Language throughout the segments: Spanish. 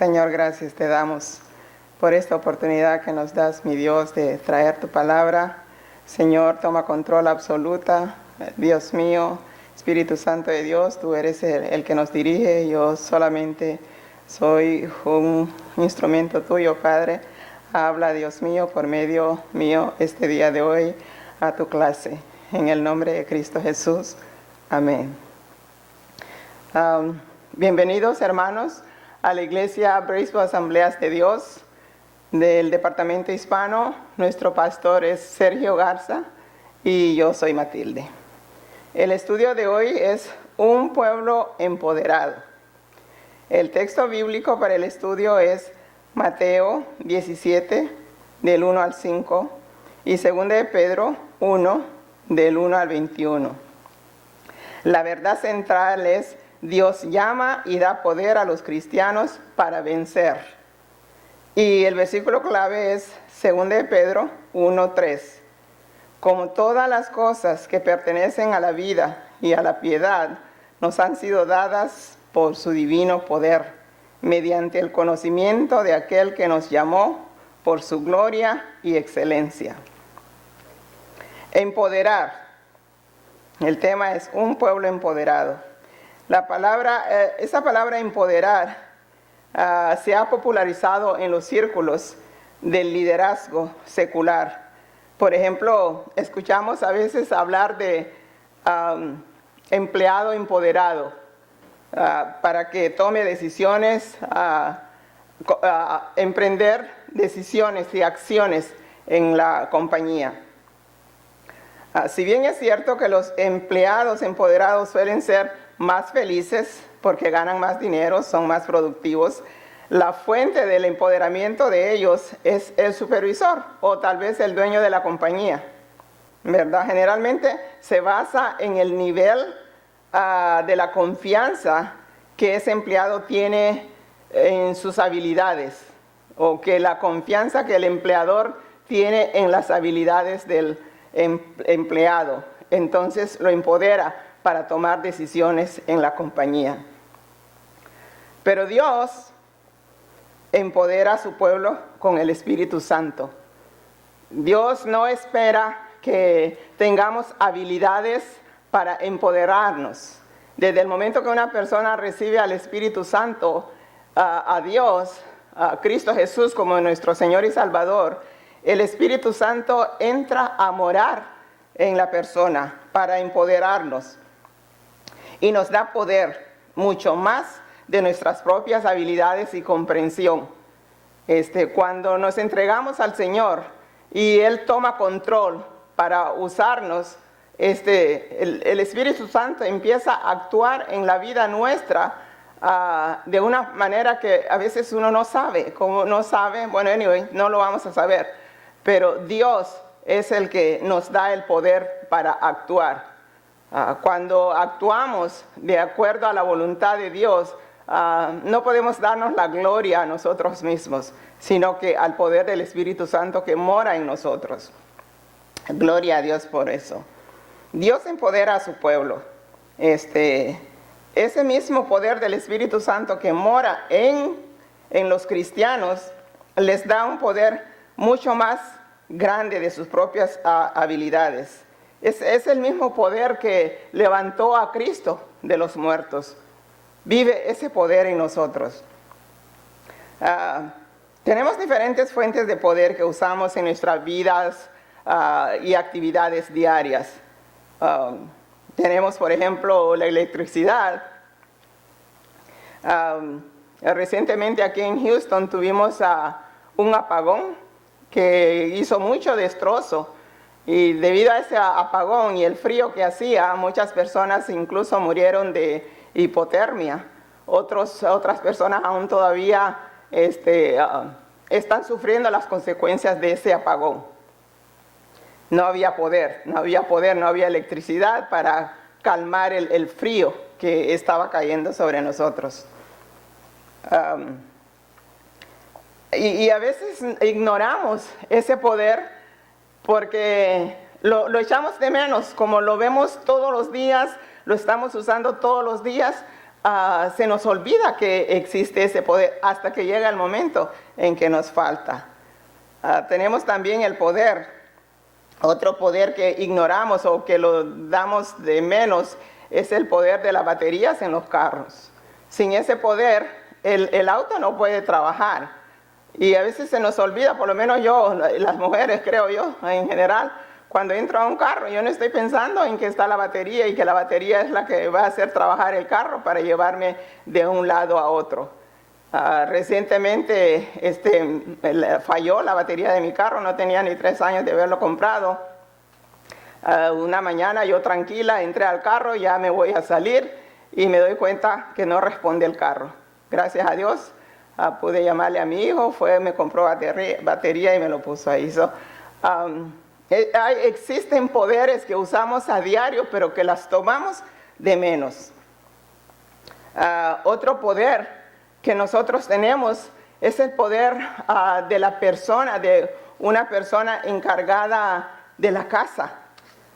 Señor, gracias te damos por esta oportunidad que nos das, mi Dios, de traer tu palabra. Señor, toma control absoluta. Dios mío, Espíritu Santo de Dios, tú eres el que nos dirige. Yo solamente soy un instrumento tuyo, Padre. Habla, Dios mío, por medio mío este día de hoy a tu clase. En el nombre de Cristo Jesús. Amén. Bienvenidos, hermanos, a la iglesia Braceville Asambleas de Dios del departamento hispano. Nuestro pastor es Sergio Garza y yo soy Matilde. El estudio de hoy es un pueblo empoderado. El texto bíblico para el estudio es Mateo 17, del 1 al 5, y 2 de Pedro 1, del 1 al 21. La verdad central es: Dios llama y da poder a los cristianos para vencer. Y el versículo clave es 2 de Pedro 1:3. Como todas las cosas que pertenecen a la vida y a la piedad nos han sido dadas por su divino poder, mediante el conocimiento de aquel que nos llamó por su gloria y excelencia. Empoderar. El tema es un pueblo empoderado. Esa palabra empoderar se ha popularizado en los círculos del liderazgo secular. Por ejemplo, escuchamos a veces hablar de empleado empoderado para que tome decisiones, emprender decisiones y acciones en la compañía. Si bien es cierto que los empleados empoderados suelen ser más felices porque ganan más dinero, son más productivos, la fuente del empoderamiento de ellos es el supervisor o tal vez el dueño de la compañía, ¿verdad? Generalmente se basa en el nivel de la confianza que ese empleado tiene en sus habilidades, o que la confianza que el empleador tiene en las habilidades del empleado. Entonces lo empodera para tomar decisiones en la compañía. Pero Dios empodera a su pueblo con el Espíritu Santo. Dios no espera que tengamos habilidades para empoderarnos. Desde el momento que una persona recibe al Espíritu Santo, a Dios, a Cristo Jesús como nuestro Señor y Salvador, el Espíritu Santo entra a morar en la persona para empoderarnos y nos da poder, mucho más de nuestras propias habilidades y comprensión. Cuando nos entregamos al Señor y Él toma control para usarnos, el Espíritu Santo empieza a actuar en la vida nuestra de una manera que a veces uno no sabe. Como no sabe, bueno, anyway, no lo vamos a saber. Pero Dios es el que nos da el poder para actuar. Cuando actuamos de acuerdo a la voluntad de Dios, no podemos darnos la gloria a nosotros mismos, sino que al poder del Espíritu Santo que mora en nosotros. Gloria a Dios por eso. Dios empodera a su pueblo. Ese mismo poder del Espíritu Santo que mora en los cristianos les da un poder mucho más grande de sus propias habilidades. Es el mismo poder que levantó a Cristo de los muertos. Vive ese poder en nosotros. Tenemos diferentes fuentes de poder que usamos en nuestras vidas y actividades diarias. Tenemos, por ejemplo, la electricidad. Recientemente aquí en Houston tuvimos un apagón que hizo mucho destrozo, y debido a ese apagón y el frío que hacía, muchas personas incluso murieron de hipotermia. Otras personas aún todavía están sufriendo las consecuencias de ese apagón. No había poder, no había electricidad para calmar el frío que estaba cayendo sobre nosotros. Y a veces ignoramos ese poder porque lo echamos de menos. Como lo vemos todos los días, lo estamos usando todos los días, se nos olvida que existe ese poder hasta que llega el momento en que nos falta. Tenemos también el poder, otro poder que ignoramos o que lo damos de menos, es el poder de las baterías en los carros. Sin ese poder, el auto no puede trabajar. Y a veces se nos olvida, por lo menos yo, las mujeres creo yo, en general, cuando entro a un carro, yo no estoy pensando en que está la batería y que la batería es la que va a hacer trabajar el carro para llevarme de un lado a otro. Recientemente falló la batería de mi carro, no tenía ni 3 años de haberlo comprado. Una mañana yo tranquila entré al carro, ya me voy a salir y me doy cuenta que no responde el carro. Gracias a Dios pude llamarle a mi hijo, me compró batería y me lo puso ahí. Existen poderes que usamos a diario, pero que las tomamos de menos. Otro poder que nosotros tenemos es el poder de una persona encargada de la casa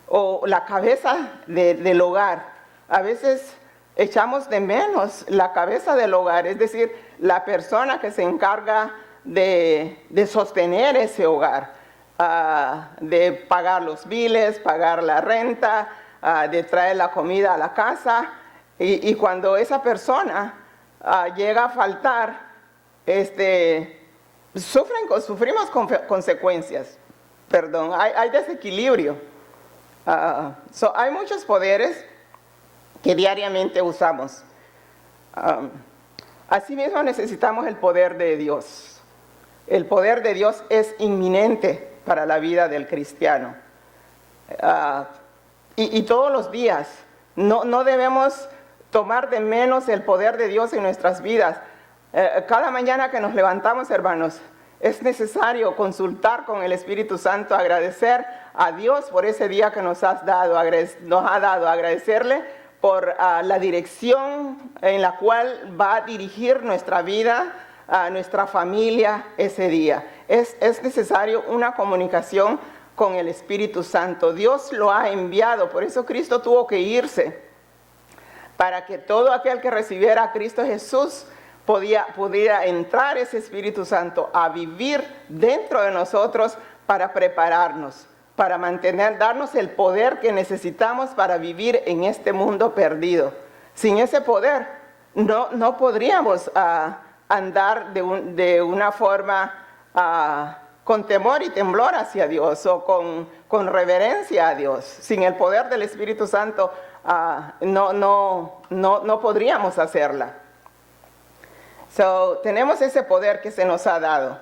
o la cabeza del hogar. A veces echamos de menos la cabeza del hogar, es decir, la persona que se encarga de sostener ese hogar, de pagar los biles, pagar la renta, de traer la comida a la casa. Y cuando esa persona llega a faltar, sufrimos consecuencias. Hay desequilibrio. Hay muchos poderes que diariamente usamos. Asimismo necesitamos el poder de Dios. El poder de Dios es inminente para la vida del cristiano. Y todos los días no debemos tomar de menos el poder de Dios en nuestras vidas. Cada mañana que nos levantamos, hermanos, es necesario consultar con el Espíritu Santo, agradecer a Dios por ese día que nos ha dado, agradecerle por la dirección en la cual va a dirigir nuestra vida, a nuestra familia ese día. Es necesario una comunicación con el Espíritu Santo. Dios lo ha enviado, por eso Cristo tuvo que irse, para que todo aquel que recibiera a Cristo Jesús pudiera entrar ese Espíritu Santo a vivir dentro de nosotros para prepararnos, para darnos el poder que necesitamos para vivir en este mundo perdido. Sin ese poder no podríamos andar de una forma con temor y temblor hacia Dios o con reverencia a Dios. Sin el poder del Espíritu Santo no podríamos hacerla. Tenemos ese poder que se nos ha dado.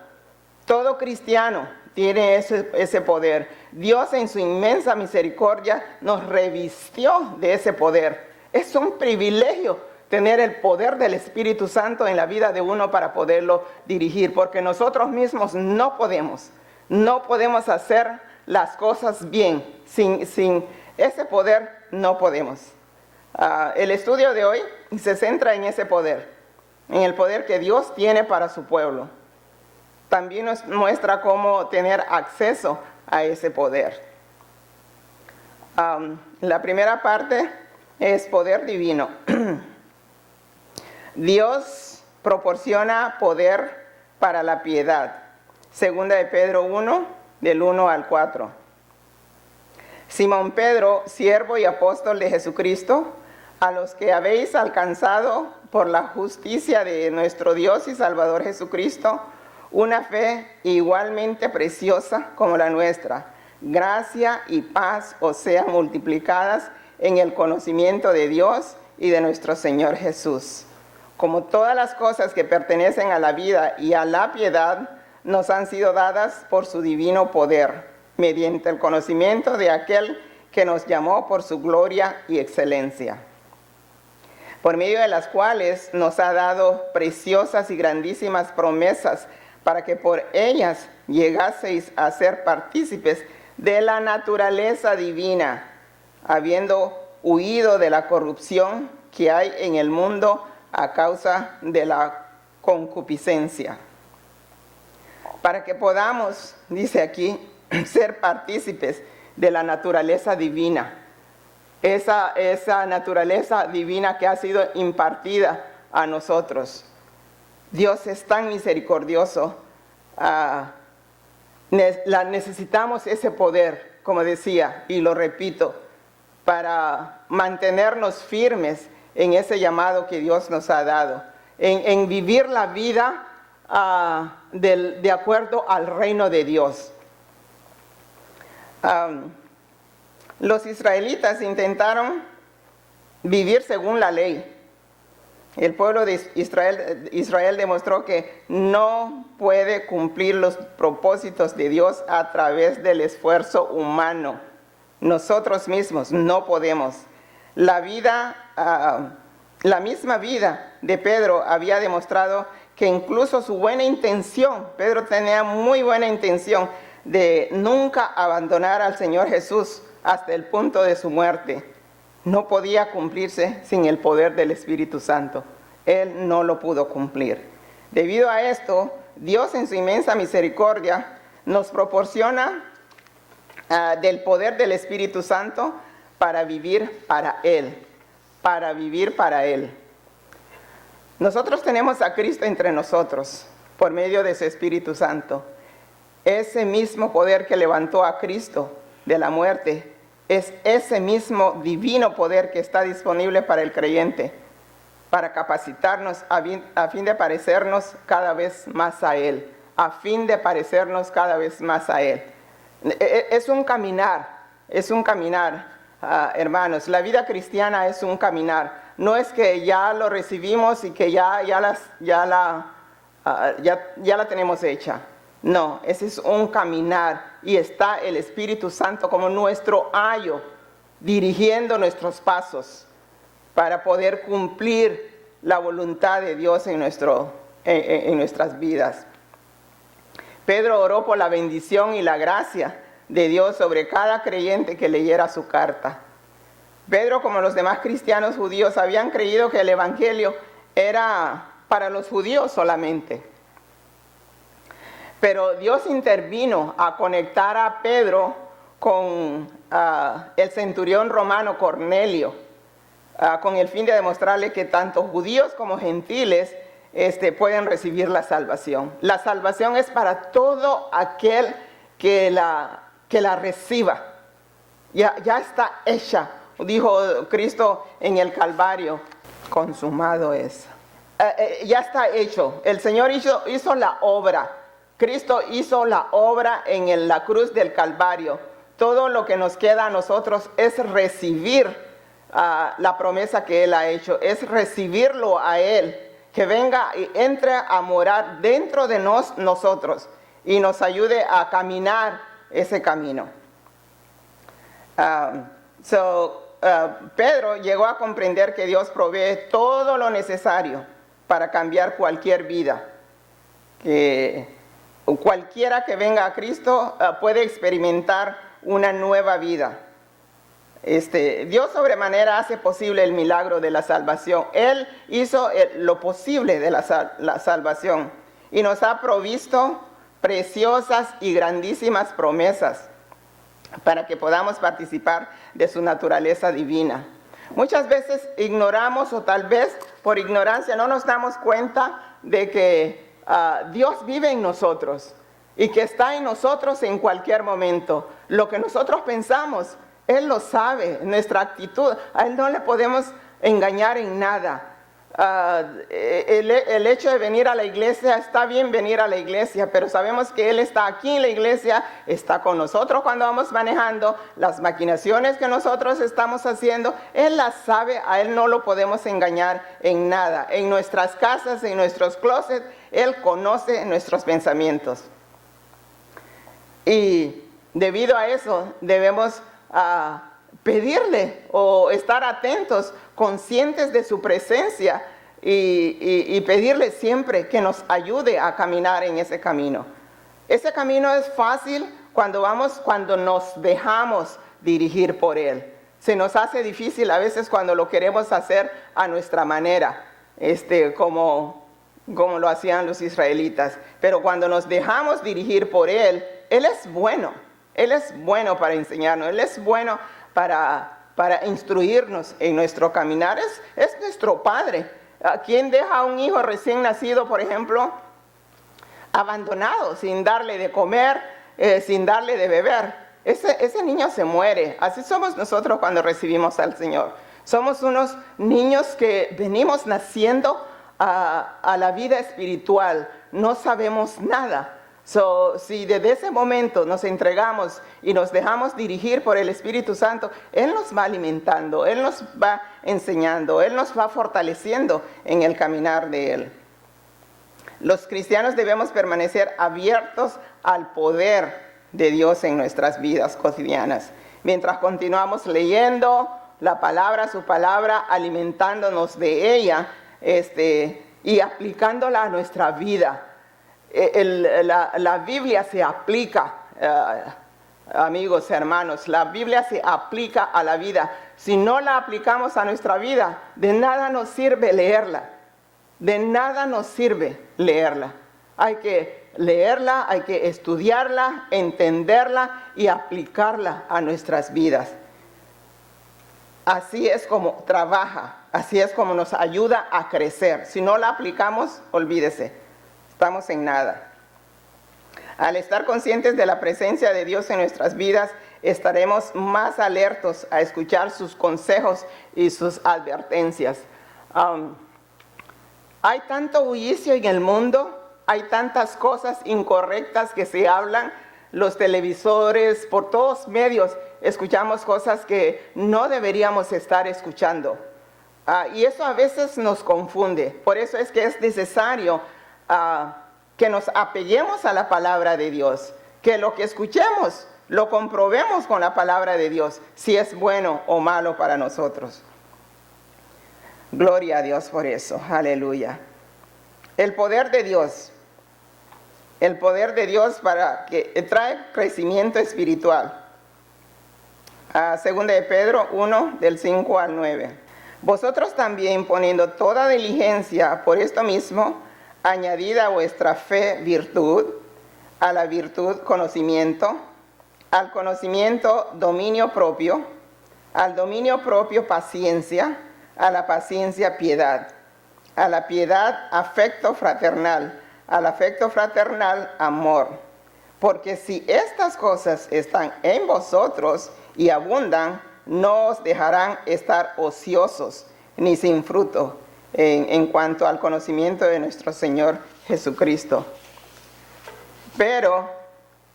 Todo cristiano tiene ese poder. Dios en su inmensa misericordia nos revistió de ese poder. Es un privilegio tener el poder del Espíritu Santo en la vida de uno para poderlo dirigir, porque nosotros mismos no podemos hacer las cosas bien. Sin ese poder no podemos. El estudio de hoy se centra en ese poder, en el poder que Dios tiene para su pueblo. También nos muestra cómo tener acceso a ese poder. La primera parte es poder divino. Dios proporciona poder para la piedad. Segunda de Pedro 1, del 1 al 4. Simón Pedro, siervo y apóstol de Jesucristo, a los que habéis alcanzado por la justicia de nuestro Dios y Salvador Jesucristo, una fe igualmente preciosa como la nuestra. Gracia y paz os sean multiplicadas en el conocimiento de Dios y de nuestro Señor Jesús. Como todas las cosas que pertenecen a la vida y a la piedad nos han sido dadas por su divino poder, mediante el conocimiento de aquel que nos llamó por su gloria y excelencia, por medio de las cuales nos ha dado preciosas y grandísimas promesas, para que por ellas llegaseis a ser partícipes de la naturaleza divina, habiendo huido de la corrupción que hay en el mundo a causa de la concupiscencia. Para que podamos, dice aquí, ser partícipes de la naturaleza divina. esa naturaleza divina que ha sido impartida a nosotros. Dios es tan misericordioso. Necesitamos ese poder, como decía, y lo repito, para mantenernos firmes en ese llamado que Dios nos ha dado, en vivir la vida de acuerdo al reino de Dios. Los israelitas intentaron vivir según la ley. El pueblo de Israel demostró que no puede cumplir los propósitos de Dios a través del esfuerzo humano. Nosotros mismos no podemos. La misma vida de Pedro había demostrado que incluso su buena intención, Pedro tenía muy buena intención de nunca abandonar al Señor Jesús hasta el punto de su muerte, no podía cumplirse sin el poder del Espíritu Santo. Él no lo pudo cumplir. Debido a esto, Dios en su inmensa misericordia nos proporciona del poder del Espíritu Santo para vivir para Él, para vivir para Él. Nosotros tenemos a Cristo entre nosotros por medio de su Espíritu Santo. Ese mismo poder que levantó a Cristo de la muerte es ese mismo divino poder que está disponible para el creyente, para capacitarnos a fin de parecernos cada vez más a Él, a fin de parecernos cada vez más a Él. Es un caminar, hermanos. La vida cristiana es un caminar. No es que ya lo recibimos y que ya la tenemos hecha. No, ese es un caminar y está el Espíritu Santo como nuestro ayo, dirigiendo nuestros pasos para poder cumplir la voluntad de Dios en nuestras vidas. Pedro oró por la bendición y la gracia de Dios sobre cada creyente que leyera su carta. Pedro, como los demás cristianos judíos, habían creído que el evangelio era para los judíos solamente. Pero Dios intervino a conectar a Pedro con el centurión romano Cornelio, con el fin de demostrarle que tanto judíos como gentiles pueden recibir la salvación. La salvación es para todo aquel que la reciba. Ya está hecha, dijo Cristo en el Calvario, consumado es. Ya está hecho. El Señor hizo la obra. Cristo hizo la obra en la cruz del Calvario. Todo lo que nos queda a nosotros es recibir la promesa que Él ha hecho, es recibirlo a Él, que venga y entre a morar dentro de nosotros y nos ayude a caminar ese camino. Pedro llegó a comprender que Dios provee todo lo necesario para cambiar cualquier vida. Cualquiera que venga a Cristo puede experimentar una nueva vida. Dios sobremanera hace posible el milagro de la salvación. Él hizo lo posible de la salvación y nos ha provisto preciosas y grandísimas promesas para que podamos participar de su naturaleza divina. Muchas veces ignoramos, o tal vez por ignorancia no nos damos cuenta de que Dios vive en nosotros y que está en nosotros en cualquier momento. Lo que nosotros pensamos, Él lo sabe, nuestra actitud, a Él no le podemos engañar en nada. El hecho de venir a la iglesia, está bien venir a la iglesia, pero sabemos que Él está aquí en la iglesia, está con nosotros cuando vamos manejando, las maquinaciones que nosotros estamos haciendo, Él las sabe, a Él no lo podemos engañar en nada. En nuestras casas, en nuestros closets, Él conoce nuestros pensamientos. Y debido a eso debemos pedirle o estar atentos, conscientes de su presencia y pedirle siempre que nos ayude a caminar en ese camino. Ese camino es fácil cuando nos dejamos dirigir por Él. Se nos hace difícil a veces cuando lo queremos hacer a nuestra manera, como lo hacían los israelitas. Pero cuando nos dejamos dirigir por Él, Él es bueno. Él es bueno para enseñarnos, Él es bueno para para instruirnos en nuestro caminar. Es nuestro Padre. ¿Quién deja a un hijo recién nacido, por ejemplo, abandonado, sin darle de comer, sin darle de beber? Ese niño se muere. Así somos nosotros cuando recibimos al Señor. Somos unos niños que venimos naciendo a la vida espiritual. No sabemos nada. Si desde ese momento nos entregamos y nos dejamos dirigir por el Espíritu Santo, Él nos va alimentando, Él nos va enseñando, Él nos va fortaleciendo en el caminar de Él. Los cristianos debemos permanecer abiertos al poder de Dios en nuestras vidas cotidianas. Mientras continuamos leyendo la palabra, su palabra, alimentándonos de ella y aplicándola a nuestra vida. La Biblia se aplica, amigos, hermanos, la Biblia se aplica a la vida. Si no la aplicamos a nuestra vida, de nada nos sirve leerla. De nada nos sirve leerla. Hay que leerla, hay que estudiarla, entenderla y aplicarla a nuestras vidas. Así es como trabaja, así es como nos ayuda a crecer. Si no la aplicamos, olvídese, estamos en nada. Al estar conscientes de la presencia de Dios en nuestras vidas, estaremos más alertos a escuchar sus consejos y sus advertencias. Hay tanto bullicio en el mundo, hay tantas cosas incorrectas que se hablan, los televisores, por todos medios escuchamos cosas que no deberíamos estar escuchando. Y eso a veces nos confunde. Por eso es que es necesario que nos apeguemos a la palabra de Dios, que lo que escuchemos lo comprobemos con la palabra de Dios, si es bueno o malo para nosotros. Gloria a Dios por eso, aleluya. El poder de Dios para que trae crecimiento espiritual. Segunda de Pedro 1, del 5 al 9. Vosotros también, poniendo toda diligencia por esto mismo, añadid a vuestra fe virtud, a la virtud conocimiento, al conocimiento dominio propio, al dominio propio paciencia, a la paciencia piedad, a la piedad afecto fraternal, al afecto fraternal amor. Porque si estas cosas están en vosotros y abundan, no os dejarán estar ociosos ni sin fruto en cuanto al conocimiento de nuestro Señor Jesucristo. Pero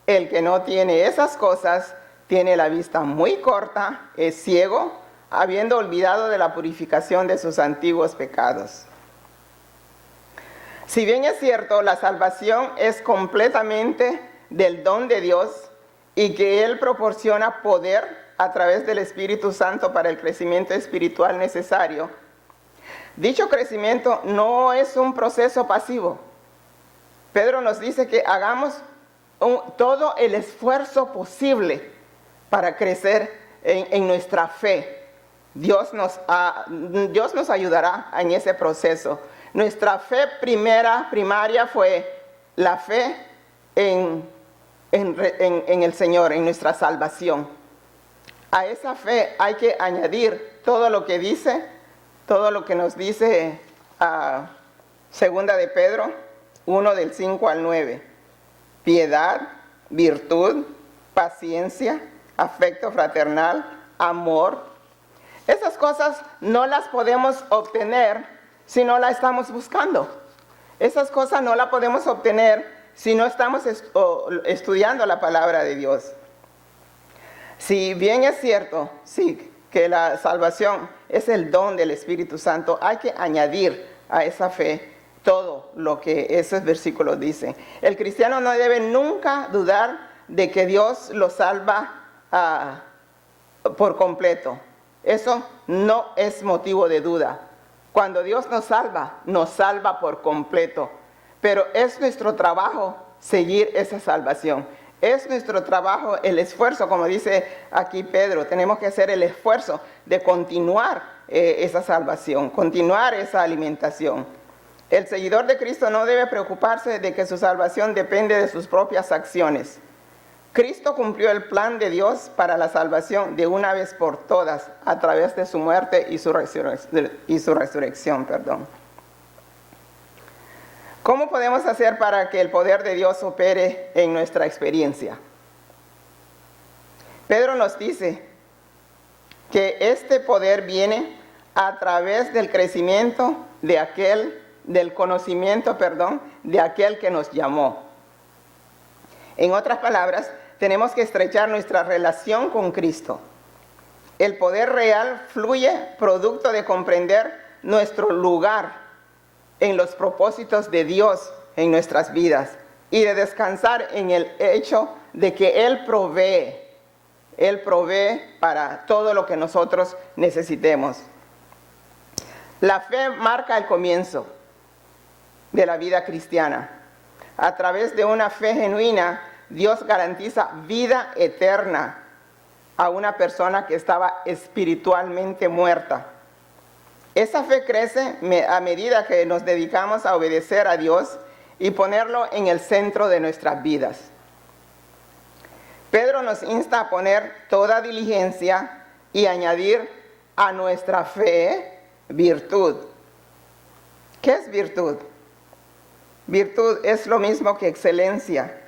el que no tiene esas cosas tiene la vista muy corta, es ciego, habiendo olvidado de la purificación de sus antiguos pecados. Si bien es cierto, la salvación es completamente del don de Dios y que Él proporciona poder a través del Espíritu Santo para el crecimiento espiritual necesario, dicho crecimiento no es un proceso pasivo. Pedro nos dice que hagamos todo el esfuerzo posible para crecer en nuestra fe. Dios nos ayudará en ese proceso. Nuestra fe primaria fue la fe en el Señor, en nuestra salvación. A esa fe hay que añadir todo lo que dice, todo lo que nos dice Segunda de Pedro 1 del 5 al 9. Piedad, virtud, paciencia, afecto fraternal, amor. Esas cosas no las podemos obtener si no las estamos buscando. Esas cosas no las podemos obtener si no estamos estudiando la palabra de Dios. Si bien es cierto, sí, que la salvación es el don del Espíritu Santo, hay que añadir a esa fe todo lo que esos versículos dicen. El cristiano no debe nunca dudar de que Dios lo salva por completo. Eso no es motivo de duda. Cuando Dios nos salva por completo. Pero es nuestro trabajo seguir esa salvación. Es nuestro trabajo, el esfuerzo, como dice aquí Pedro, tenemos que hacer el esfuerzo de continuar esa salvación, continuar esa alimentación. El seguidor de Cristo no debe preocuparse de que su salvación depende de sus propias acciones. Cristo cumplió el plan de Dios para la salvación de una vez por todas a través de su muerte y su resurrección. ¿Cómo podemos hacer para que el poder de Dios opere en nuestra experiencia? Pedro nos dice que este poder viene a través del crecimiento del conocimiento de aquel que nos llamó. En otras palabras, tenemos que estrechar nuestra relación con Cristo. El poder real fluye producto de comprender nuestro lugar en los propósitos de Dios en nuestras vidas y de descansar en el hecho de que Él provee para todo lo que nosotros necesitemos. La fe marca el comienzo de la vida cristiana. A través de una fe genuina, Dios garantiza vida eterna a una persona que estaba espiritualmente muerta. Esa fe crece a medida que nos dedicamos a obedecer a Dios y ponerlo en el centro de nuestras vidas. Pedro nos insta a poner toda diligencia y añadir a nuestra fe virtud. ¿Qué es virtud? Virtud es lo mismo que excelencia.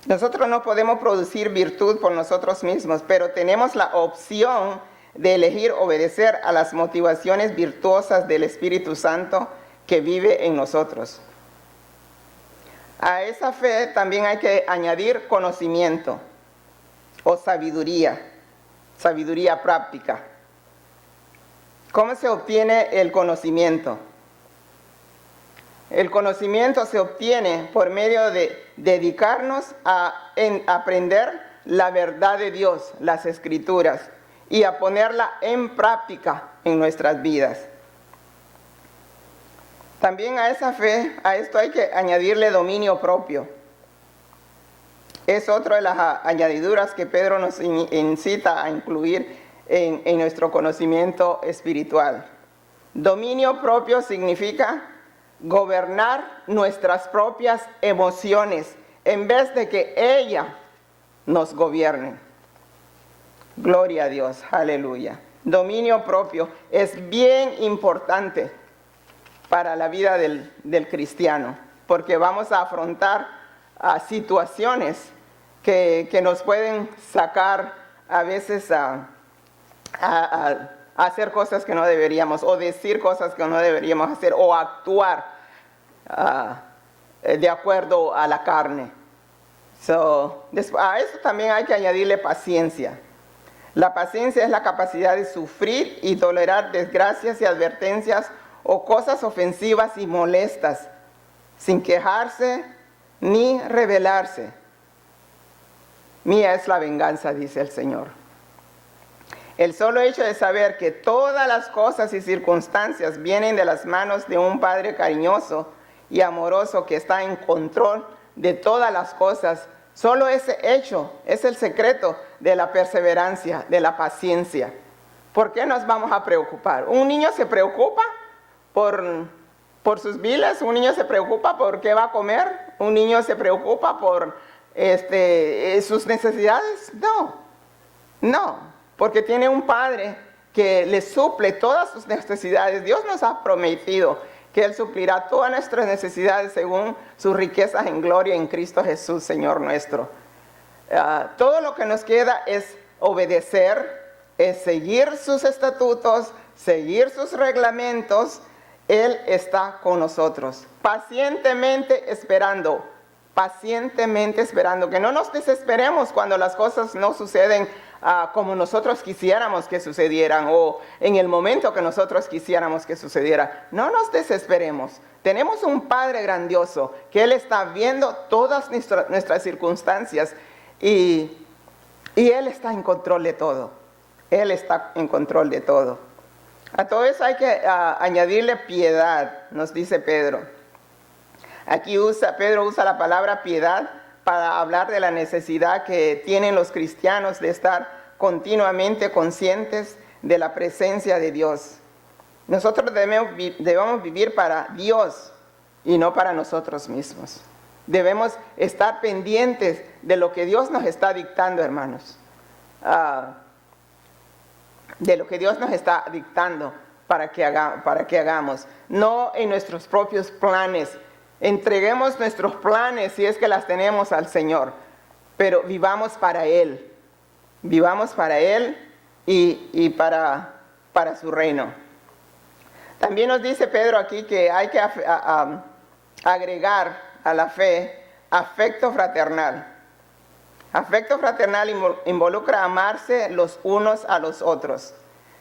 Nosotros no podemos producir virtud por nosotros mismos, pero tenemos la opción de elegir obedecer a las motivaciones virtuosas del Espíritu Santo que vive en nosotros. A esa fe también hay que añadir conocimiento o sabiduría práctica. ¿Cómo se obtiene el conocimiento? El conocimiento se obtiene por medio de dedicarnos a aprender la verdad de Dios, las Escrituras, y a ponerla en práctica en nuestras vidas. También a esa fe, a esto hay que añadirle dominio propio. Es otra de las añadiduras que Pedro nos incita a incluir en nuestro conocimiento espiritual. Dominio propio significa gobernar nuestras propias emociones en vez de que ellas nos gobiernen. Gloria a Dios, aleluya. Dominio propio es bien importante para la vida del cristiano, porque vamos a afrontar situaciones que nos pueden sacar a veces a hacer cosas que no deberíamos, o decir cosas que no deberíamos hacer, o actuar de acuerdo a la carne. A eso también hay que añadirle paciencia. La paciencia es la capacidad de sufrir y tolerar desgracias y advertencias o cosas ofensivas y molestas, sin quejarse ni rebelarse. Mía es la venganza, dice el Señor. El solo hecho de saber que todas las cosas y circunstancias vienen de las manos de un Padre cariñoso y amoroso que está en control de todas las cosas, solo ese hecho es el secreto de la perseverancia, de la paciencia. ¿Por qué nos vamos a preocupar? Un niño se preocupa por sus viles, un niño se preocupa por qué va a comer, un niño se preocupa por sus necesidades. No, porque tiene un Padre que le suple todas sus necesidades. Dios nos ha prometido que Él suplirá todas nuestras necesidades según sus riquezas en gloria en Cristo Jesús, Señor nuestro. Todo lo que nos queda es obedecer, es seguir sus estatutos, seguir sus reglamentos. Él está con nosotros, pacientemente esperando, que no nos desesperemos cuando las cosas no suceden como nosotros quisiéramos que sucedieran o en el momento que nosotros quisiéramos que sucediera. No nos desesperemos. Tenemos un Padre grandioso que Él está viendo todas nuestras circunstancias y Él está en control de todo. Él está en control de todo. A todo eso hay que añadirle piedad, nos dice Pedro. Aquí Pedro usa la palabra piedad para hablar de la necesidad que tienen los cristianos de estar continuamente conscientes de la presencia de Dios. Nosotros debemos vivir para Dios y no para nosotros mismos. Debemos estar pendientes de lo que Dios nos está dictando, hermanos. De lo que Dios nos está dictando para que hagamos. No en nuestros propios planes. Entreguemos nuestros planes, si es que las tenemos, al Señor. Pero vivamos para Él. Vivamos para Él y para su reino. También nos dice Pedro aquí que hay que agregar a la fe afecto fraternal. Afecto fraternal involucra amarse los unos a los otros,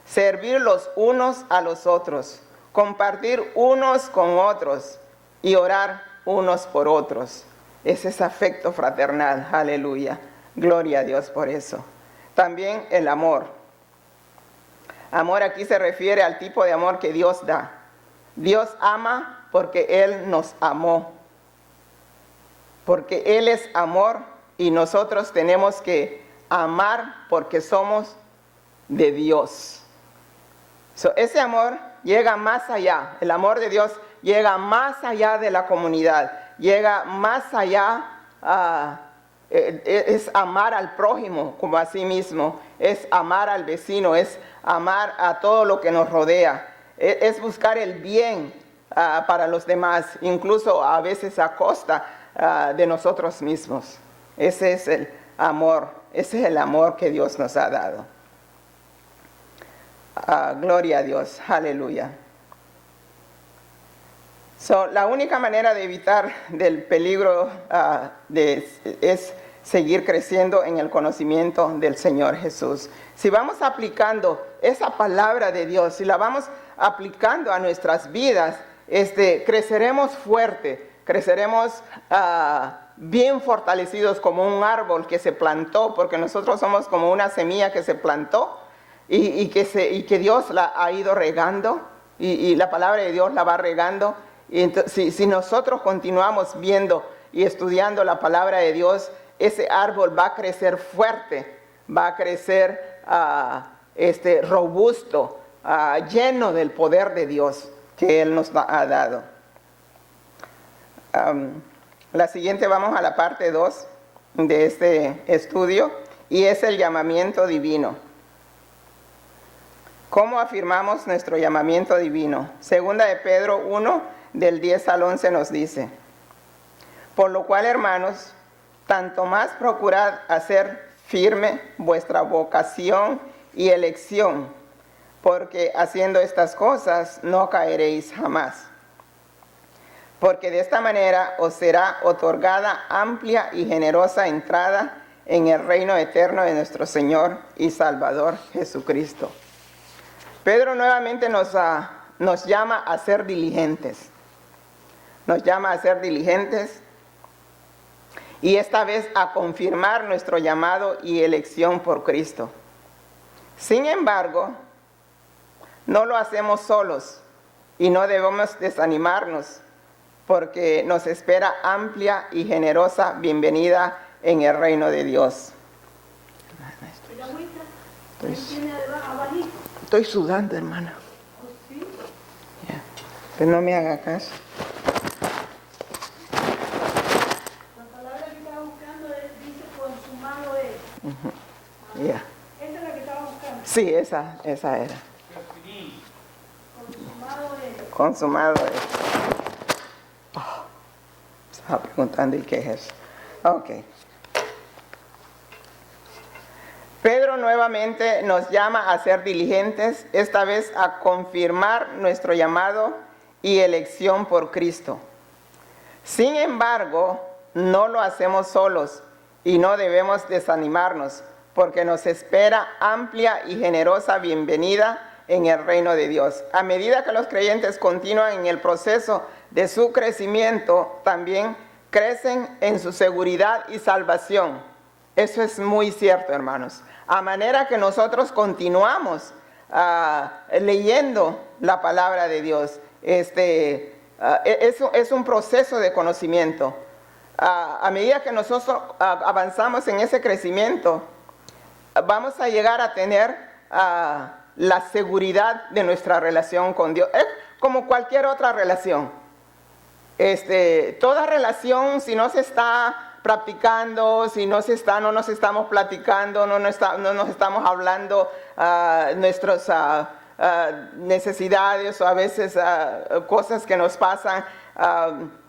servir los unos a los otros, compartir unos con otros y orar unos por otros. Ese es afecto fraternal, aleluya. Gloria a Dios por eso. También el amor. Amor aquí se refiere al tipo de amor que Dios da. Dios ama porque Él nos amó. Porque Él es amor y nosotros tenemos que amar porque somos de Dios. Ese amor llega más allá. El amor de Dios llega más allá de la comunidad. Llega más allá, es amar al prójimo como a sí mismo. Es amar al vecino, es amar a todo lo que nos rodea. Es buscar el bien para los demás, incluso a veces a costa de nosotros mismos. Ese es el amor que Dios nos ha dado. Gloria a Dios, aleluya. La única manera de evitar del peligro es seguir creciendo en el conocimiento del Señor Jesús. Si vamos aplicando esa palabra de Dios, si la vamos aplicando a nuestras vidas, creceremos fuerte, creceremos bien fortalecidos como un árbol que se plantó, porque nosotros somos como una semilla que se plantó y que Dios la ha ido regando y la palabra de Dios la va regando. Y entonces, si nosotros continuamos viendo y estudiando la palabra de Dios, ese árbol va a crecer fuerte, va a crecer robusto, lleno del poder de Dios que Él nos ha dado. La siguiente, vamos a la parte 2 de este estudio, y es el llamamiento divino. ¿Cómo afirmamos nuestro llamamiento divino? Segunda de Pedro 1, del 10 al 11 nos dice: por lo cual, hermanos, tanto más procurad hacer firme vuestra vocación y elección, porque haciendo estas cosas no caeréis jamás. Porque de esta manera os será otorgada amplia y generosa entrada en el reino eterno de nuestro Señor y Salvador Jesucristo. Pedro nuevamente nos llama a ser diligentes. Nos llama a ser diligentes y esta vez a confirmar nuestro llamado y elección por Cristo. Sin embargo, no lo hacemos solos y no debemos desanimarnos, porque nos espera amplia y generosa bienvenida en el reino de Dios. Estoy sudando, hermana. Yeah. Pero no me haga caso. La palabra que estaba buscando dice consumado es. Yeah. ¿Esa es la que estaba buscando? Sí, esa era. Consumado es. Consumado es. Oh, estaba preguntando, ¿y qué es eso? Ok. Pedro nuevamente nos llama a ser diligentes, esta vez a confirmar nuestro llamado y elección por Cristo. Sin embargo, no lo hacemos solos y no debemos desanimarnos, porque nos espera amplia y generosa bienvenida en el reino de Dios. A medida que los creyentes continúan en el proceso de su crecimiento, también crecen en su seguridad y salvación. Eso es muy cierto, hermanos. A manera que nosotros continuamos leyendo la palabra de Dios, es un proceso de conocimiento. A medida que nosotros avanzamos en ese crecimiento, vamos a llegar a tener la seguridad de nuestra relación con Dios. Es como cualquier otra relación. toda relación, si no se está practicando, si no nos estamos platicando, no nos estamos hablando nuestras necesidades o a veces cosas que nos pasan,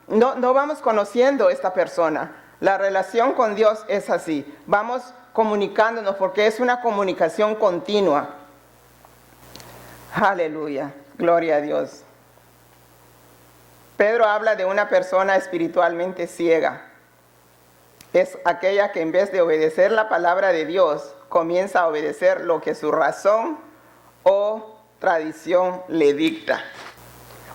no vamos conociendo a esta persona. La relación con Dios es así, vamos comunicándonos porque es una comunicación continua. Aleluya, gloria a Dios. Pedro habla de una persona espiritualmente ciega. Es aquella que en vez de obedecer la palabra de Dios, comienza a obedecer lo que su razón o tradición le dicta.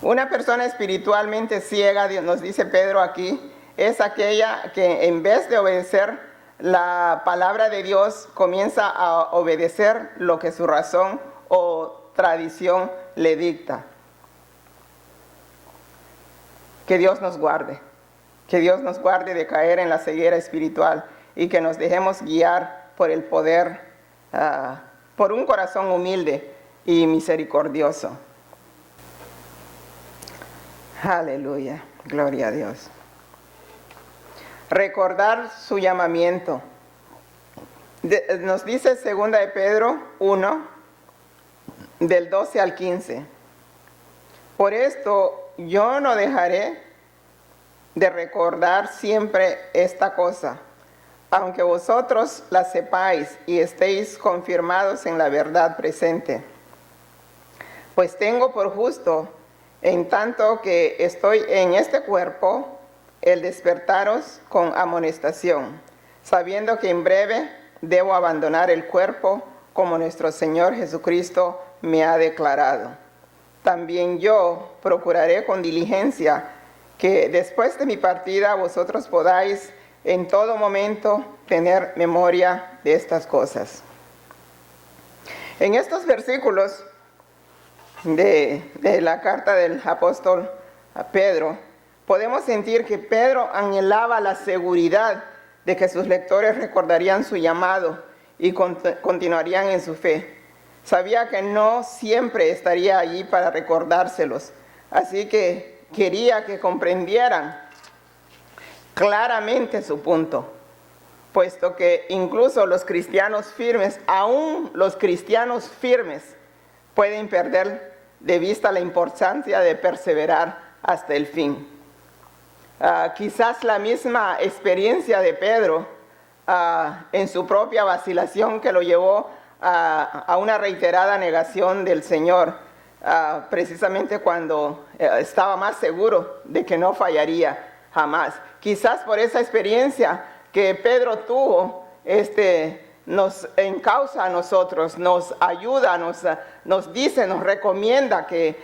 Una persona espiritualmente ciega, nos dice Pedro aquí, es aquella que en vez de obedecer la palabra de Dios, comienza a obedecer lo que su razón o tradición le dicta. Que Dios nos guarde. Que Dios nos guarde de caer en la ceguera espiritual y que nos dejemos guiar por el poder, por un corazón humilde y misericordioso. Aleluya, gloria a Dios. Recordar su llamamiento. Nos dice 2 de Pedro 1, del 12 al 15. Por esto yo no dejaré de recordar siempre esta cosa, aunque vosotros la sepáis y estéis confirmados en la verdad presente. Pues tengo por justo, en tanto que estoy en este cuerpo, el despertaros con amonestación, sabiendo que en breve debo abandonar el cuerpo como nuestro Señor Jesucristo me ha declarado. También yo procuraré con diligencia que después de mi partida vosotros podáis en todo momento tener memoria de estas cosas. En estos versículos de la carta del apóstol a Pedro, podemos sentir que Pedro anhelaba la seguridad de que sus lectores recordarían su llamado y continuarían en su fe. Sabía que no siempre estaría allí para recordárselos, así que quería que comprendieran claramente su punto, puesto que incluso los cristianos firmes, aún los cristianos firmes, pueden perder de vista la importancia de perseverar hasta el fin. Quizás la misma experiencia de Pedro en su propia vacilación que lo llevó a una reiterada negación del Señor, precisamente cuando estaba más seguro de que no fallaría jamás. Quizás por esa experiencia que Pedro tuvo, nos encausa a nosotros, nos ayuda, nos dice, nos recomienda que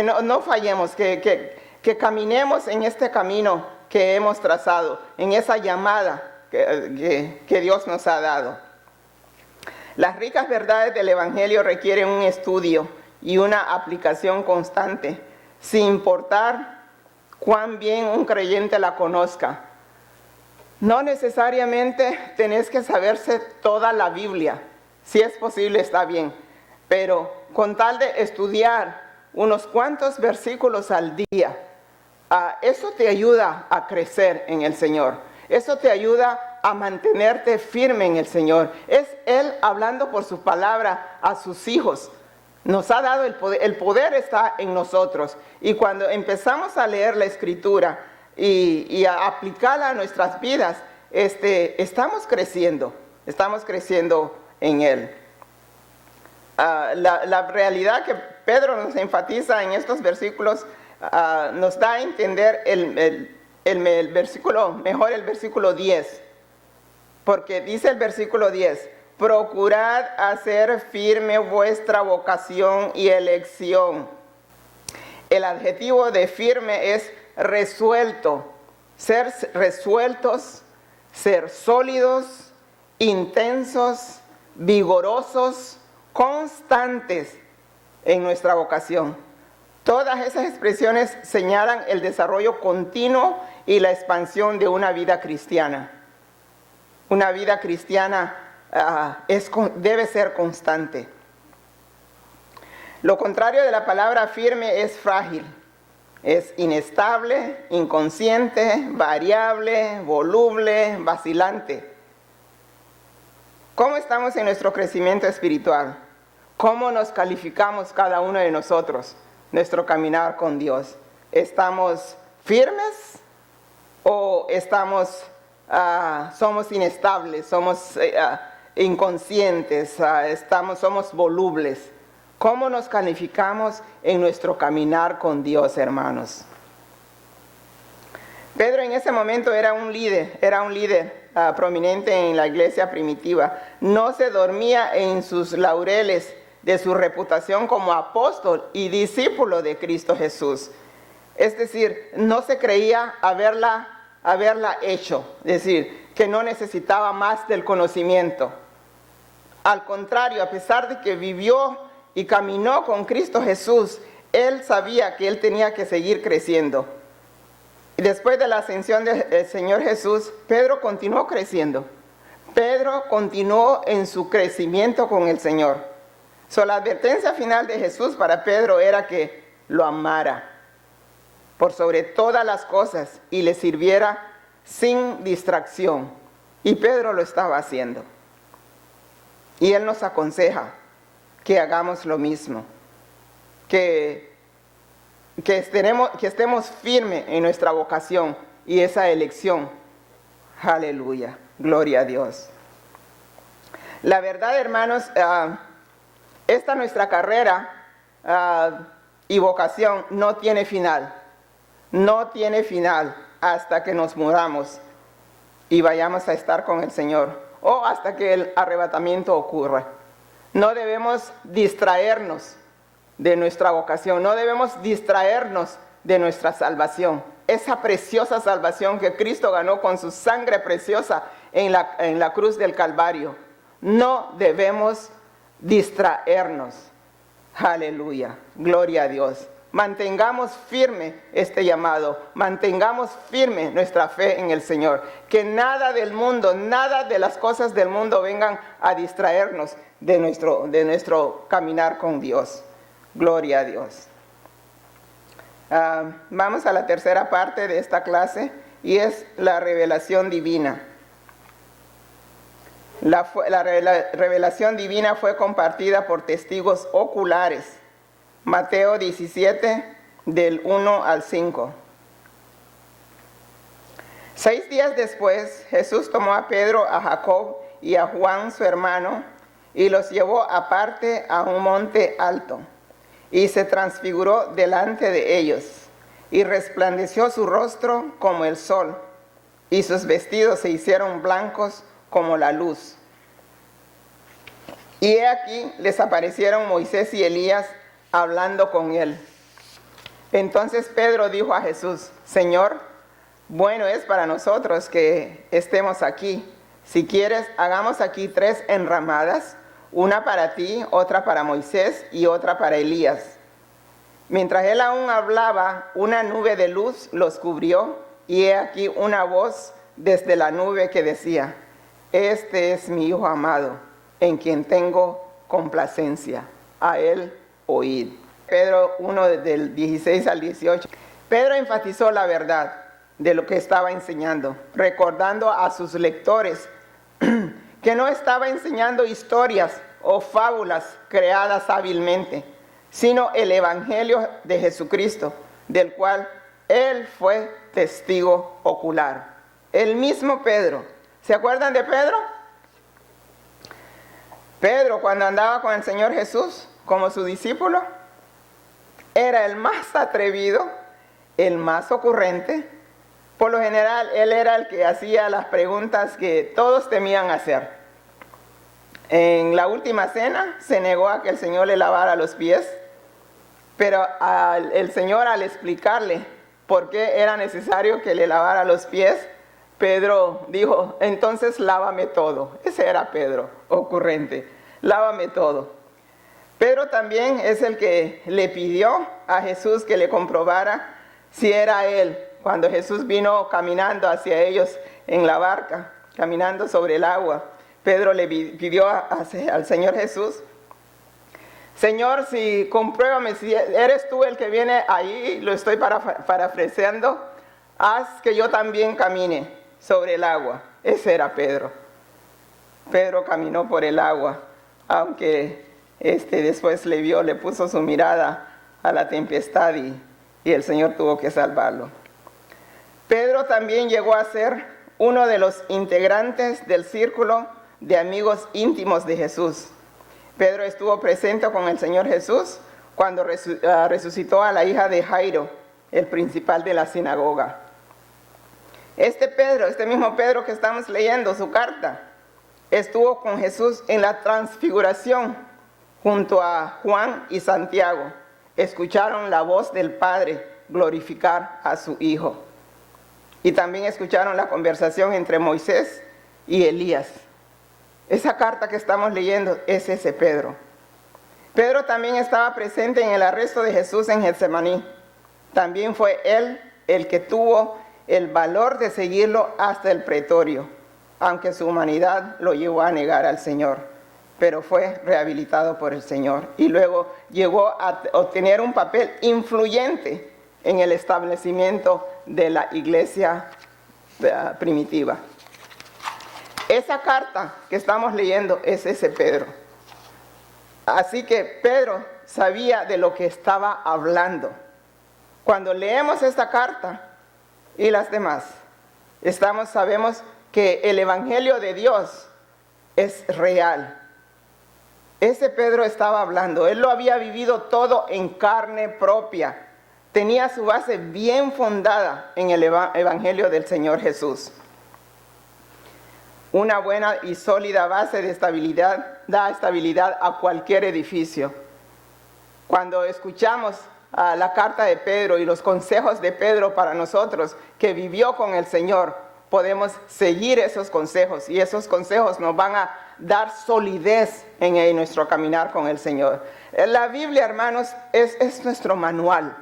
no fallemos, que caminemos en este camino que hemos trazado, en esa llamada que Dios nos ha dado. Las ricas verdades del Evangelio requieren un estudio y una aplicación constante, sin importar cuán bien un creyente la conozca. No necesariamente tenés que saberse toda la Biblia. Si es posible, está bien. Pero con tal de estudiar unos cuantos versículos al día, eso te ayuda a crecer en el Señor. Eso te ayuda a mantenerte firme en el Señor. Es Él hablando por su palabra a sus hijos. Nos ha dado el poder está en nosotros. Y cuando empezamos a leer la Escritura y a aplicarla a nuestras vidas, estamos creciendo en Él. La realidad que Pedro nos enfatiza en estos versículos nos da a entender el versículo 10. Porque dice el versículo 10, procurad hacer firme vuestra vocación y elección. El adjetivo de firme es resuelto. Ser resueltos, ser sólidos, intensos, vigorosos, constantes en nuestra vocación. Todas esas expresiones señalan el desarrollo continuo y la expansión de una vida cristiana. Una vida cristiana debe ser constante. Lo contrario de la palabra firme es frágil. Es inestable, inconsciente, variable, voluble, vacilante. ¿Cómo estamos en nuestro crecimiento espiritual? ¿Cómo nos calificamos cada uno de nosotros, nuestro caminar con Dios? ¿Estamos firmes o somos inestables, somos inconscientes, somos volubles? ¿Cómo nos calificamos en nuestro caminar con Dios, hermanos? Pedro en ese momento era un líder prominente en la iglesia primitiva. No se dormía en sus laureles de su reputación como apóstol y discípulo de Cristo Jesús. Es decir, no se creía haberla hecho, es decir, que no necesitaba más del conocimiento. Al contrario, a pesar de que vivió y caminó con Cristo Jesús, él sabía que él tenía que seguir creciendo. Y después de la ascensión del Señor Jesús, Pedro continuó creciendo. Pedro continuó en su crecimiento con el Señor. La advertencia final de Jesús para Pedro era que lo amara por sobre todas las cosas y le sirviera sin distracción. Y Pedro lo estaba haciendo. Y él nos aconseja que hagamos lo mismo, que estemos firmes en nuestra vocación y esa elección. Aleluya, gloria a Dios. La verdad, hermanos, esta nuestra carrera y vocación no tiene final. No tiene final hasta que nos muramos y vayamos a estar con el Señor o hasta que el arrebatamiento ocurra. No debemos distraernos de nuestra vocación, no debemos distraernos de nuestra salvación. Esa preciosa salvación que Cristo ganó con su sangre preciosa en la cruz del Calvario. No debemos distraernos. Aleluya, gloria a Dios. Mantengamos firme este llamado, mantengamos firme nuestra fe en el Señor. Que nada del mundo, nada de las cosas del mundo vengan a distraernos de nuestro caminar con Dios. Gloria a Dios. Vamos a la tercera parte de esta clase y es la revelación divina. La revelación divina fue compartida por testigos oculares. Mateo 17, del 1 al 5. 6 días después, Jesús tomó a Pedro, a Jacob y a Juan, su hermano, y los llevó aparte a un monte alto, y se transfiguró delante de ellos, y resplandeció su rostro como el sol, y sus vestidos se hicieron blancos como la luz. Y he aquí les aparecieron Moisés y Elías hablando con él. Entonces Pedro dijo a Jesús: Señor, bueno es para nosotros que estemos aquí. Si quieres, hagamos aquí 3 enramadas, una para ti, otra para Moisés y otra para Elías. Mientras él aún hablaba, una nube de luz los cubrió, y he aquí una voz desde la nube que decía: Este es mi Hijo amado, en quien tengo complacencia. A él oíd. Pedro 1, del 16 al 18. Pedro enfatizó la verdad de lo que estaba enseñando, recordando a sus lectores que no estaba enseñando historias o fábulas creadas hábilmente, sino el Evangelio de Jesucristo, del cual él fue testigo ocular. El mismo Pedro. ¿Se acuerdan de Pedro? Pedro, cuando andaba con el Señor Jesús como su discípulo, era el más atrevido, el más ocurrente. Por lo general, él era el que hacía las preguntas que todos temían hacer. En la última cena se negó a que el Señor le lavara los pies, pero el Señor, al explicarle por qué era necesario que le lavara los pies, Pedro dijo: entonces lávame todo. Ese era Pedro, ocurrente. Lávame todo. Pedro también es el que le pidió a Jesús que le comprobara si era él. Cuando Jesús vino caminando hacia ellos en la barca, caminando sobre el agua, Pedro le pidió al Señor Jesús Señor, si compruébame, si eres tú el que viene ahí, lo estoy parafraseando, haz que yo también camine sobre el agua. Ese era Pedro. Pedro caminó por el agua, aunque después le puso su mirada a la tempestad y el Señor tuvo que salvarlo. Pedro también llegó a ser uno de los integrantes del círculo de amigos íntimos de Jesús. Pedro estuvo presente con el Señor Jesús cuando resucitó a la hija de Jairo, el principal de la sinagoga. Este mismo Pedro que estamos leyendo su carta, estuvo con Jesús en la transfiguración junto a Juan y Santiago. Escucharon la voz del Padre glorificar a su Hijo. Y también escucharon la conversación entre Moisés y Elías. Esa carta que estamos leyendo es ese Pedro. Pedro también estaba presente en el arresto de Jesús en Getsemaní. También fue él el que tuvo el valor de seguirlo hasta el pretorio, aunque su humanidad lo llevó a negar al Señor, pero fue rehabilitado por el Señor y luego llegó a obtener un papel influyente en el establecimiento de la iglesia primitiva. Esa carta que estamos leyendo es ese Pedro. Así que Pedro sabía de lo que estaba hablando. Cuando leemos esta carta y las demás, sabemos que el Evangelio de Dios es real. Ese Pedro estaba hablando, él lo había vivido todo en carne propia. Tenía su base bien fundada en el Evangelio del Señor Jesús. Una buena y sólida base de estabilidad da estabilidad a cualquier edificio. Cuando escuchamos la carta de Pedro y los consejos de Pedro para nosotros, que vivió con el Señor, podemos seguir esos consejos y esos consejos nos van a dar solidez en nuestro caminar con el Señor. La Biblia, hermanos, es nuestro manual.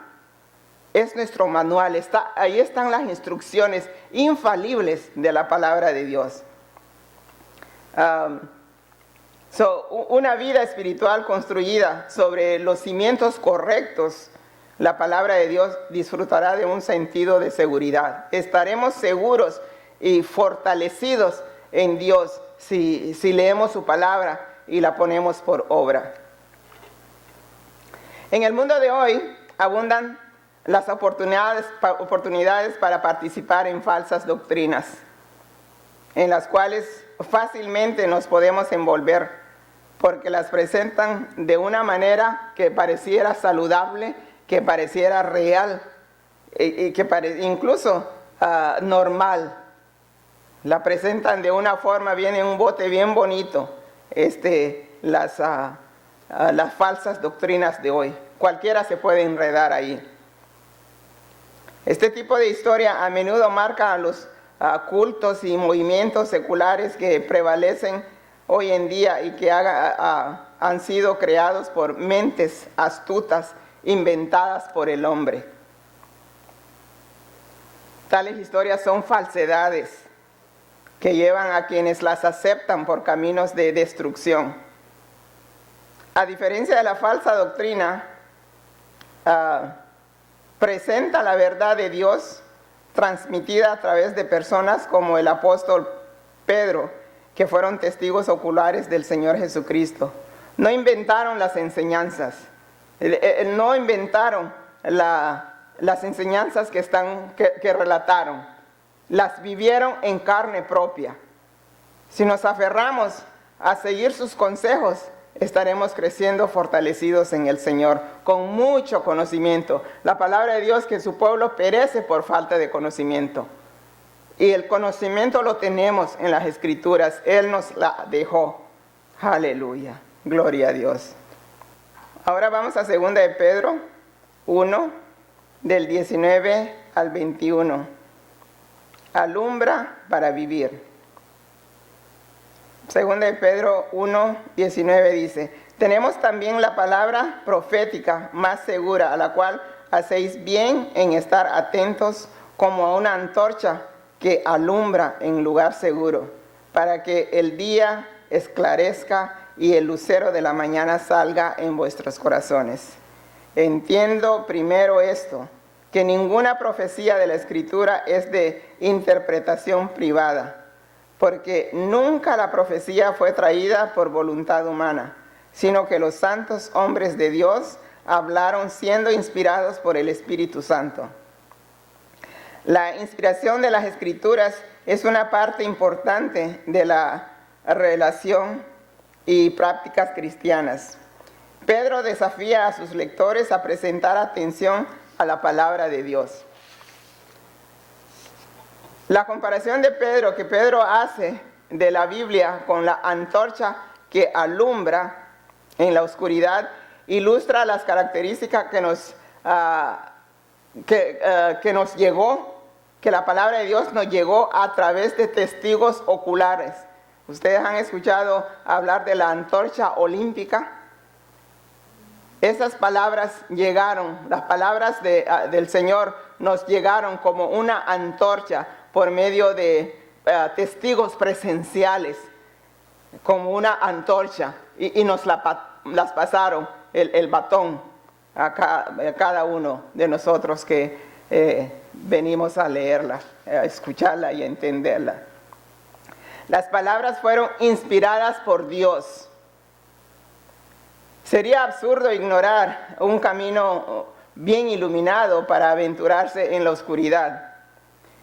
Es nuestro manual. Ahí están las instrucciones infalibles de la palabra de Dios. Una vida espiritual construida sobre los cimientos correctos, la palabra de Dios disfrutará de un sentido de seguridad. Estaremos seguros y fortalecidos en Dios si leemos su palabra y la ponemos por obra. En el mundo de hoy abundan las oportunidades para participar en falsas doctrinas, en las cuales fácilmente nos podemos envolver, porque las presentan de una manera que pareciera saludable, que pareciera real, y que incluso normal. La presentan de una forma, viene en un bote bien bonito, las falsas doctrinas de hoy. Cualquiera se puede enredar ahí. Este tipo de historia a menudo marca a los cultos y movimientos seculares que prevalecen hoy en día y que han sido creados por mentes astutas inventadas por el hombre. Tales historias son falsedades que llevan a quienes las aceptan por caminos de destrucción. A diferencia de la falsa doctrina, presenta la verdad de Dios transmitida a través de personas como el apóstol Pedro, que fueron testigos oculares del Señor Jesucristo. No inventaron las enseñanzas, no inventaron las enseñanzas que relataron, las vivieron en carne propia. Si nos aferramos a seguir sus consejos, estaremos creciendo fortalecidos en el Señor, con mucho conocimiento. La palabra de Dios, que su pueblo perece por falta de conocimiento. Y el conocimiento lo tenemos en las Escrituras. Él nos la dejó. Aleluya. Gloria a Dios. Ahora vamos a 2 de Pedro 1, del 19 al 21. Alumbra para vivir. 2 de Pedro 1, 19 dice: tenemos también la palabra profética más segura, a la cual hacéis bien en estar atentos como a una antorcha que alumbra en lugar seguro, para que el día esclarezca y el lucero de la mañana salga en vuestros corazones. Entiendo primero esto, que ninguna profecía de la Escritura es de interpretación privada, porque nunca la profecía fue traída por voluntad humana, sino que los santos hombres de Dios hablaron siendo inspirados por el Espíritu Santo. La inspiración de las Escrituras es una parte importante de la relación y prácticas cristianas. Pedro desafía a sus lectores a prestar atención a la palabra de Dios. La comparación de Pedro que Pedro hace de la Biblia con la antorcha que alumbra en la oscuridad ilustra las características que nos llegó, que la palabra de Dios nos llegó a través de testigos oculares. Ustedes han escuchado hablar de la antorcha olímpica. Esas palabras llegaron, las palabras del Señor nos llegaron como una antorcha por medio de testigos presenciales, como una antorcha, y nos las pasaron el batón a cada uno de nosotros que venimos a leerla, a escucharla y a entenderla. Las palabras fueron inspiradas por Dios. Sería absurdo ignorar un camino bien iluminado para aventurarse en la oscuridad.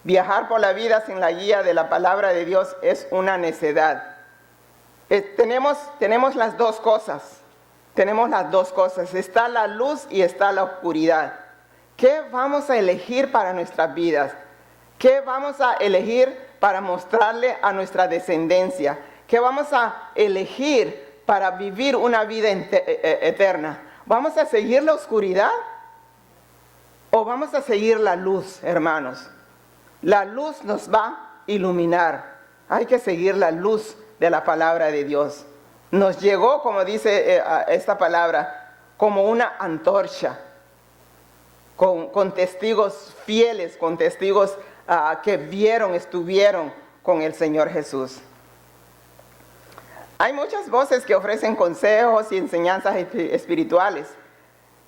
Viajar por la vida sin la guía de la palabra de Dios es una necedad. Tenemos las dos cosas. Tenemos las dos cosas. Está la luz y está la oscuridad. ¿Qué vamos a elegir para nuestras vidas? ¿Qué vamos a elegir para mostrarle a nuestra descendencia? ¿Qué vamos a elegir para vivir una vida eterna? ¿Vamos a seguir la oscuridad o vamos a seguir la luz, hermanos? La luz nos va a iluminar. Hay que seguir la luz de la palabra de Dios. Nos llegó, como dice esta palabra, como una antorcha, con testigos fieles, con testigos que estuvieron con el Señor Jesús. Hay muchas voces que ofrecen consejos y enseñanzas espirituales,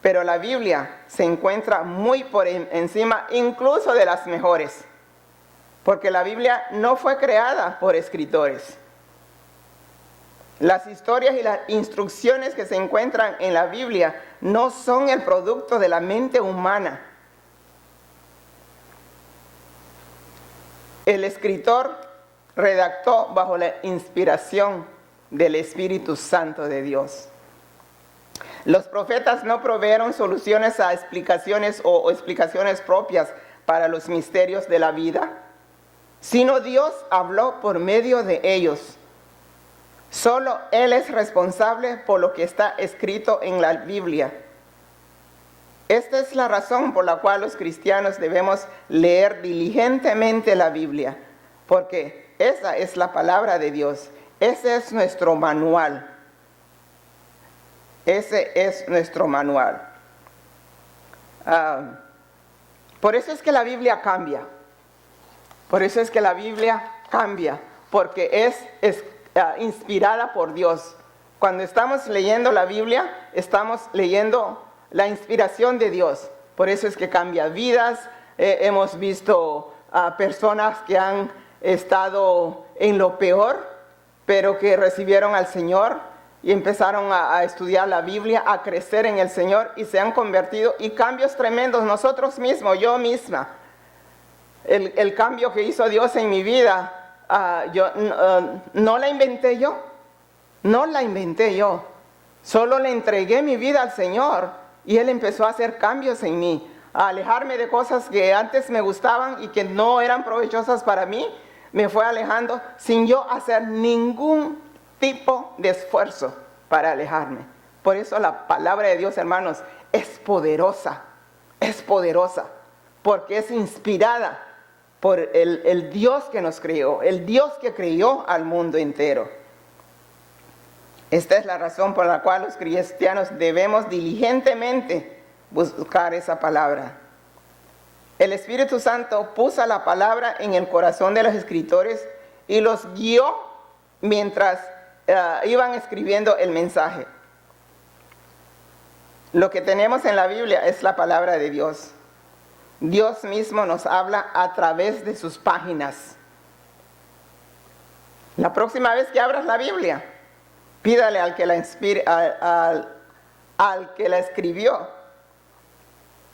pero la Biblia se encuentra muy por encima incluso de las mejores, porque la Biblia no fue creada por escritores. Las historias y las instrucciones que se encuentran en la Biblia no son el producto de la mente humana. El escritor redactó bajo la inspiración del Espíritu Santo de Dios. Los profetas no proveyeron soluciones a explicaciones o explicaciones propias para los misterios de la vida, sino Dios habló por medio de ellos. Solo Él es responsable por lo que está escrito en la Biblia. Esta es la razón por la cual los cristianos debemos leer diligentemente la Biblia, porque esa es la palabra de Dios. Ese es nuestro manual. Ese es nuestro manual. Por eso es que la Biblia cambia. Por eso es que la Biblia cambia, porque es inspirada por Dios. Cuando estamos leyendo la Biblia, estamos leyendo la inspiración de Dios. Por eso es que cambia vidas. Hemos visto a personas que han estado en lo peor, pero que recibieron al Señor y empezaron a estudiar la Biblia, a crecer en el Señor y se han convertido, y cambios tremendos. Nosotros mismos, yo misma, el cambio que hizo Dios en mi vida, no la inventé yo, solo le entregué mi vida al Señor y Él empezó a hacer cambios en mí, a alejarme de cosas que antes me gustaban y que no eran provechosas para mí. Me fue alejando sin yo hacer ningún tipo de esfuerzo para alejarme. Por eso la palabra de Dios, hermanos, es poderosa, porque es inspirada por el Dios que nos creó, el Dios que creó al mundo entero. Esta es la razón por la cual los cristianos debemos diligentemente buscar esa palabra. El Espíritu Santo puso la palabra en el corazón de los escritores y los guió mientras iban escribiendo el mensaje. Lo que tenemos en la Biblia es la palabra de Dios. Dios mismo nos habla a través de sus páginas. La próxima vez que abras la Biblia, pídale al que la inspire, al que la escribió,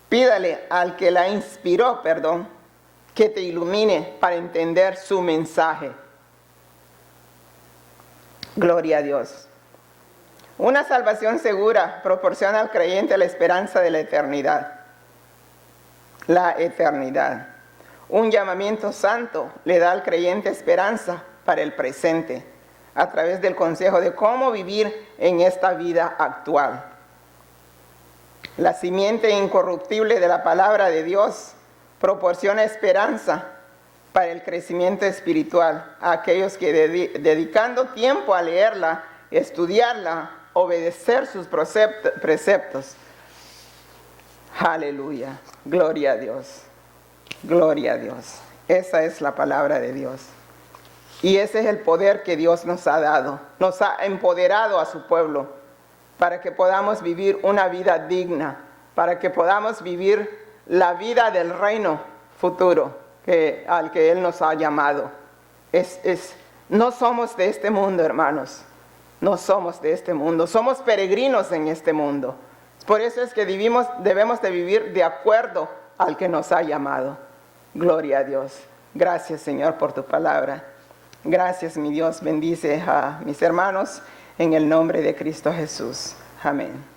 pídale al que la inspiró, que te ilumine para entender su mensaje. Gloria a Dios. Una salvación segura proporciona al creyente la esperanza de la eternidad. La eternidad. Un llamamiento santo le da al creyente esperanza para el presente, a través del consejo de cómo vivir en esta vida actual. La simiente incorruptible de la palabra de Dios proporciona esperanza para el crecimiento espiritual a aquellos que dedicando tiempo a leerla, estudiarla, obedecer sus preceptos. Aleluya, gloria a Dios, gloria a Dios. Esa es la palabra de Dios. Y ese es el poder que Dios nos ha dado, nos ha empoderado a su pueblo, para que podamos vivir una vida digna, para que podamos vivir la vida del reino futuro al que Él nos ha llamado. No somos de este mundo, hermanos, no somos de este mundo, somos peregrinos en este mundo. Por eso es que debemos de vivir de acuerdo al que nos ha llamado. Gloria a Dios. Gracias, Señor, por tu palabra. Gracias, mi Dios. Bendice a mis hermanos en el nombre de Cristo Jesús. Amén.